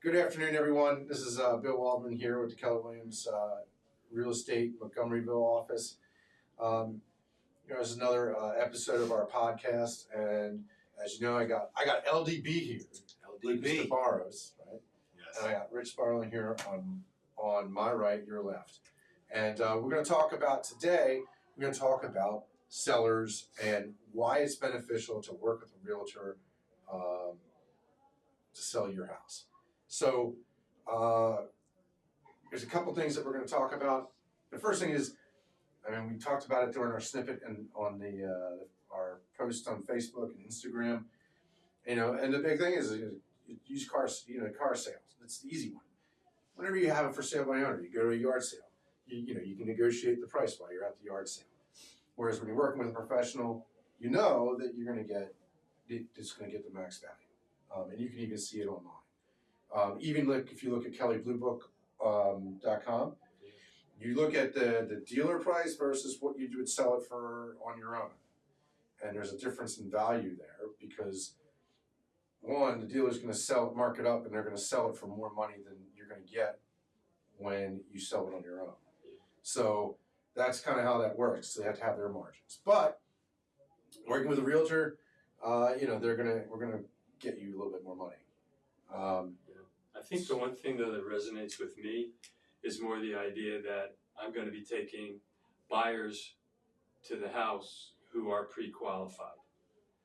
Good afternoon, everyone. This is Bill Waldman here with the Keller Williams Real Estate Montgomeryville office. This is another episode of our podcast, and as you know, I got LDB here, Mr. Barrows, right? Yes. And I got Rich Sparling here on my right, your left, and we're going to talk about today. We're going to talk about sellers and why it's beneficial to work with a realtor to sell your house. So there's a couple things that we're going to talk about. The first thing is, we talked about it during our snippet and on our post on Facebook and Instagram. And the big thing is used cars, car sales. It's the easy one. Whenever you have it for sale by owner, you go to a yard sale. You can negotiate the price while you're at the yard sale. Whereas when you're working with a professional, you know that you're going to get it's going to get the max value, and you can even see it online. Even if you look at kellybluebook.com, you look at the dealer price versus what you would sell it for on your own. And there's a difference in value there because, one, the dealer's going to mark it up, and they're going to sell it for more money than you're going to get when you sell it on your own. So that's kind of how that works. So they have to have their margins. But working with a realtor, we're going to get you a little bit more money. I think the one thing though that resonates with me is more the idea that I'm going to be taking buyers to the house who are pre-qualified.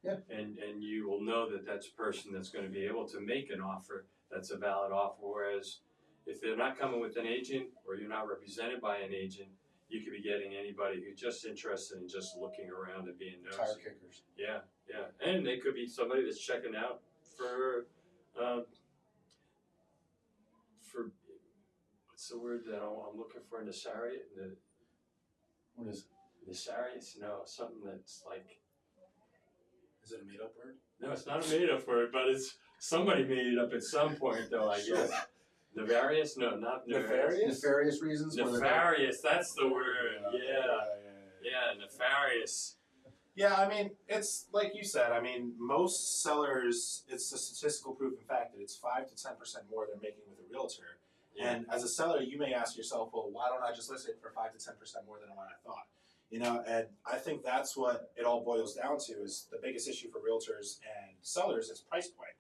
Yeah. And you will know that that's a person that's going to be able to make an offer that's a valid offer. Whereas if they're not coming with an agent or you're not represented by an agent, you could be getting anybody who's just interested in just looking around and being nosy. Tire kickers. Yeah. And they could be somebody that's checking out for what's the word that I'm looking for? Nefarious? What is it? Nefarious? No, something that's like. Is it a made-up word? No, it's not a made-up word, but it's somebody made it up at some point, though. I guess. Nefarious? No, not nefarious. Nefarious reasons. Nefarious. That's the word. Yeah. Nefarious. Yeah, it's like you said. Most sellers, it's a statistical proof in fact that it's 5 to 10% more they're making with a realtor. Yeah. And as a seller, you may ask yourself, well, why don't I just list it for 5 to 10% more than what I thought? And I think that's what it all boils down to is the biggest issue for realtors and sellers is price point.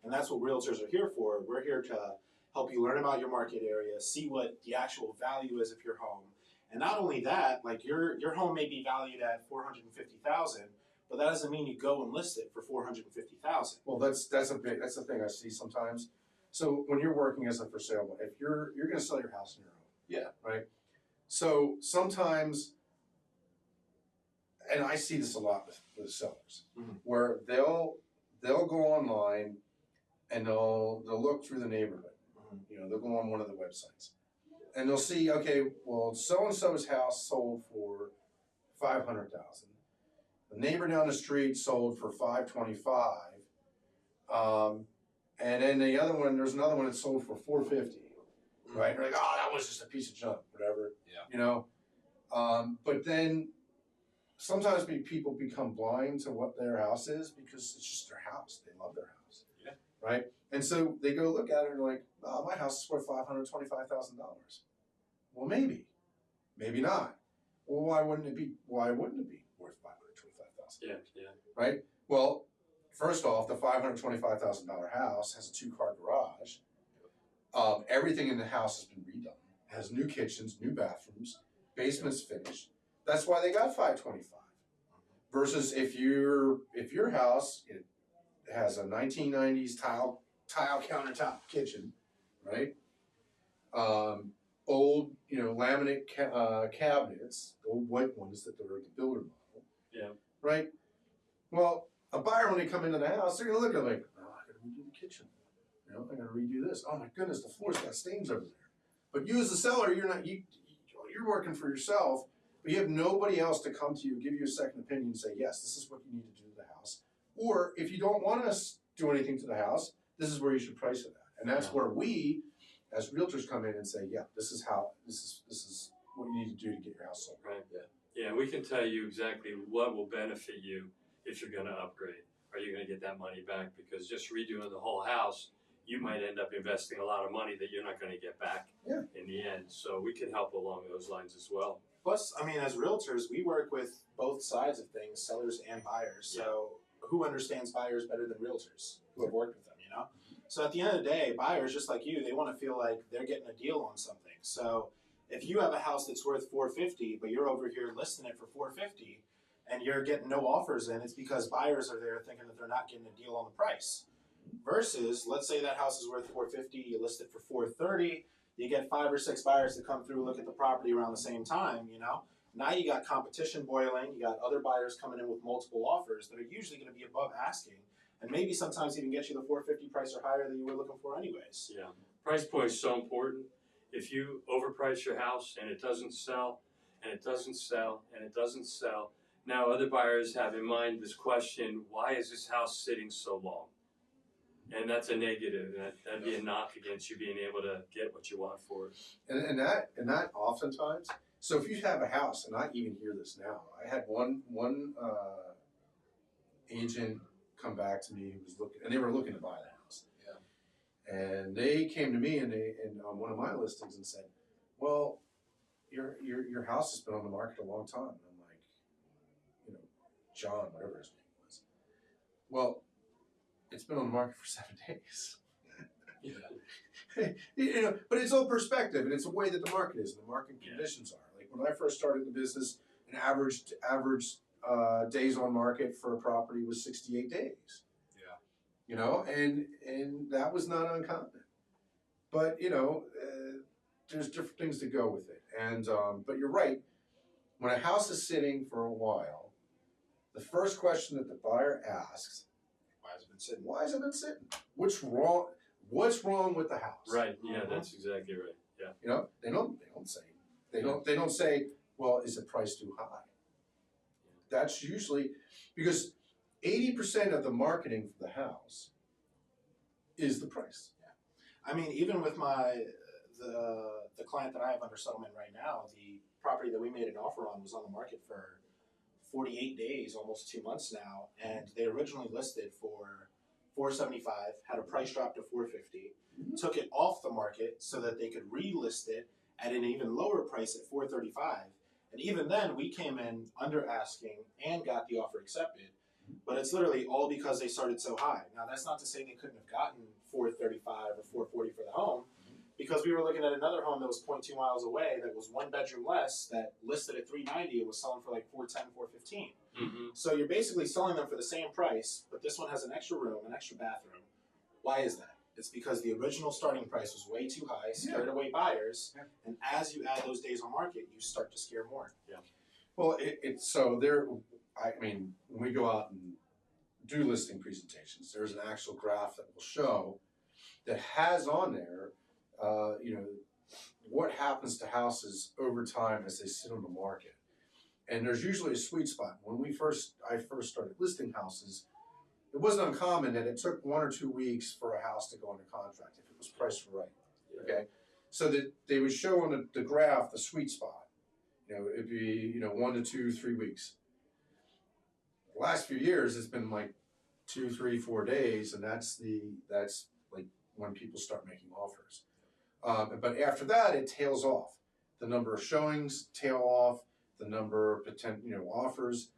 And that's what realtors are here for. We're here to help you learn about your market area, see what the actual value is of your home. And not only that, like your home may be valued at $450,000, but that doesn't mean you go and list it for $450,000. Well, that's the thing I see sometimes. So when you're working as a for sale, if you're going to sell your house on your own, yeah, right. So sometimes, and I see this a lot with sellers, where they'll go online and they'll look through the neighborhood. They'll go on one of the websites. And they'll see, okay, well, so-and-so's house sold for $500,000. The neighbor down the street sold for $525,000. And then there's another one that sold for $450,000. Right? They're like, oh, that was just a piece of junk, whatever. Yeah. But then sometimes people become blind to what their house is because it's just their house. They love their house. Yeah. Right? And so they go look at it and they're like, oh, my house is worth $525,000. Well, maybe not. Well, why wouldn't it be worth $525,000? Yeah. Right? Well, first off, the $525,000 house has a 2-car garage. Everything in the house has been redone. It has new kitchens, new bathrooms, basement's finished. That's why they got $525,000. Versus if your house has a 1990s tile countertop kitchen, right? Old, laminate cabinets, old white ones that are the builder model. Yeah. Right? Well, a buyer, when they come into the house, they're going to look at it like, oh, I got to redo the kitchen. I got to redo this. Oh my goodness, the floor's got stains over there. But you as the seller, you're working for yourself, but you have nobody else to come to you, give you a second opinion and say, yes, this is what you need to do to the house. Or if you don't want to do anything to the house, this is where you should price it at. And that's where we, as realtors, come in and say, yeah, this is what you need to do to get your house sold. Right. Yeah, we can tell you exactly what will benefit you if you're going to upgrade. Are you going to get that money back? Because just redoing the whole house you might end up investing a lot of money that you're not going to get back Yeah. in the end. So we can help along those lines as well. Plus, I mean, as realtors, we work with both sides of things, sellers and buyers. So who understands buyers better than realtors who have worked with them, you know? So at the end of the day, buyers, just like you, they want to feel like they're getting a deal on something. So if you have a house that's worth $450, but you're over here listing it for $450, and you're getting no offers in, it's because buyers are there thinking that they're not getting a deal on the price. Versus, let's say that house is worth $450, you list it for $430, you get 5 or 6 buyers to come through, look at the property around the same time, you know? Now you got competition boiling, you got other buyers coming in with multiple offers that are usually going to be above asking, and maybe sometimes even get you the $450 price or higher than you were looking for anyways. Yeah, price point is so important. If you overprice your house and it doesn't sell, and it doesn't sell, and it doesn't sell, now other buyers have in mind this question, why is this house sitting so long? And that's a negative. That'd be a knock against you being able to get what you want for it. And that oftentimes. So if you have a house, and I even hear this now, I had one agent come back to me who was looking, and they were looking to buy the house. Yeah. And they came to me and on one of my listings and said, "Well, your house has been on the market a long time." And I'm like, you know, John, whatever his name was. Well, it's been on the market for 7 days. You know, but it's all perspective, and it's the way that the market is and the market conditions are. Like when I first started the business, an average days on market for a property was 68 days. Yeah. You know, and that was not uncommon. But you know, there's different things to go with it. And but you're right. When a house is sitting for a while, the first question that the buyer asks, Why has it been sitting? why has it been sitting? What's wrong? What's wrong with the house? Right. Yeah, that's exactly right. Yeah. You know, they don't say, well, is the price too high? That's usually because 80% of the marketing for the house is the price. Yeah. I mean, even with the client that I have under settlement right now, the property that we made an offer on was on the market for 48 days, almost 2 months now, and they originally listed for $475, had a price drop to $450, took it off the market so that they could relist it at an even lower price at $435. And even then, we came in under asking and got the offer accepted. But it's literally all because they started so high. Now, that's not to say they couldn't have gotten $435 or $440 for the home, because we were looking at another home that was 0.2 miles away that was 1 bedroom less that listed at $390. It was selling for like $410, $415. Mm-hmm. So you're basically selling them for the same price, but this one has an extra room, an extra bathroom. Why is that? It's because the original starting price was way too high, scared away buyers, and as you add those days on market, you start to scare more. Yeah. Well, it's so there. I mean, when we go out and do listing presentations, there's an actual graph that will show that has on there, you know, what happens to houses over time as they sit on the market. And there's usually a sweet spot. When I first started listing houses, it wasn't uncommon that it took 1 or 2 weeks for a house to go under contract if it was priced right. Okay, so that they would show on the graph the sweet spot. You know, it'd be 1 to 2, 3 weeks. The last few years, it's been like 2, 3, 4 days, and that's like when people start making offers. But after that, it tails off. The number of showings tail off. The number of potential offers.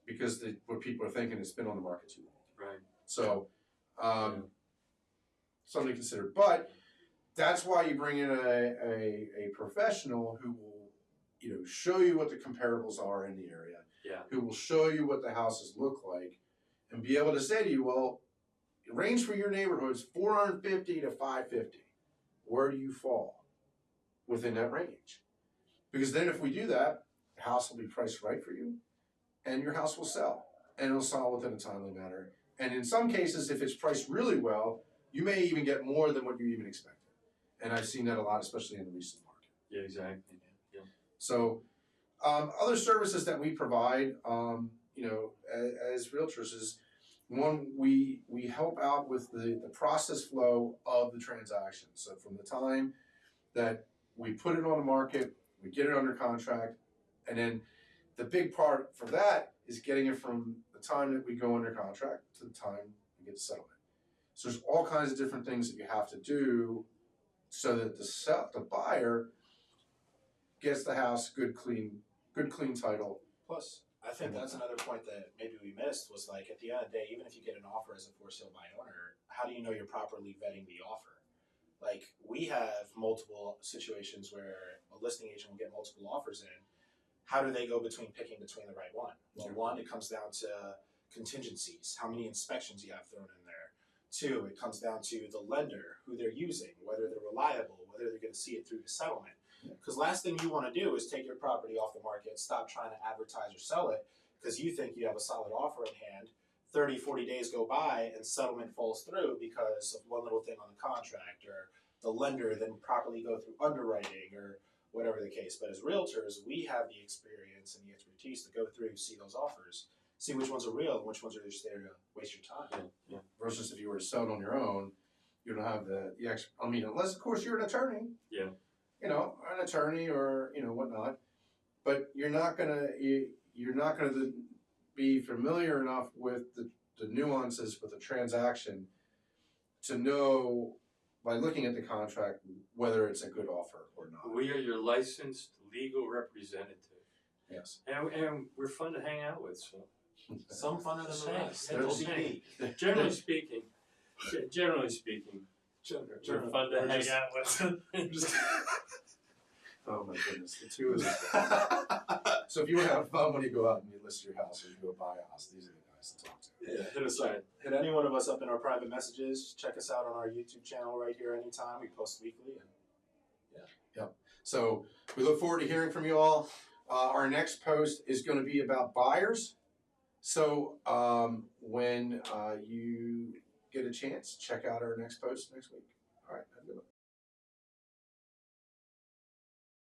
Because what people are thinking, it's been on the market too long. Right. So, something to consider. But that's why you bring in a professional who will, show you what the comparables are in the area. Yeah. Who will show you what the houses look like, and be able to say to you, well, the range for your neighborhood is $450 to $550. Where do you fall within that range? Because then, if we do that, the house will be priced right for you. And your house will sell, and it'll sell within a timely manner. And in some cases, if it's priced really well, you may even get more than what you even expected. And I've seen that a lot, especially in the recent market. Yeah, exactly. Yeah. So, other services that we provide, as realtors is, one, we help out with the process flow of the transaction. So from the time that we put it on the market, we get it under contract, and then the big part for that is getting it from the time that we go under contract to the time we get settlement. So there's all kinds of different things that you have to do so that the buyer gets the house good clean title. Plus, I think that's another point that maybe we missed was like at the end of the day, even if you get an offer as a for sale by owner, how do you know you're properly vetting the offer? Like we have multiple situations where a listing agent will get multiple offers in. How do they go between picking between the right one? Well, one, it comes down to contingencies, how many inspections you have thrown in there. Two, it comes down to the lender, who they're using, whether they're reliable, whether they're going to see it through to settlement. Because last thing you want to do is take your property off the market, stop trying to advertise or sell it because you think you have a solid offer in hand. 30, 40 days go by and settlement falls through because of one little thing on the contract, or the lender didn't properly go through underwriting, or whatever the case. But as realtors, we have the experience and the expertise to go through, see those offers, see which ones are real and which ones are just there to waste your time. Yeah. Versus if you were to sell it on your own, you don't have the I mean, unless of course you're an attorney. Yeah. You know, an attorney or whatnot, but you're not gonna be familiar enough with the nuances with the transaction to know by looking at the contract whether it's a good offer or not. We are your licensed legal representative. Yes. And we're fun to hang out with, so. Some funner than the Same. rest. Yeah, There's same. OCD. Generally speaking, we're fun to hang out with. Oh my goodness, the two of us. So if you want to have fun when you go out and you list your house or you go buy a house, these are the guys to talk to. Yeah, hit us up. Hit any one of us up in our private messages. Check us out on our YouTube channel right here anytime. We post weekly. And So we look forward to hearing from you all. Our next post is going to be about buyers. So when you get a chance, check out our next post next week. All right, have a good one.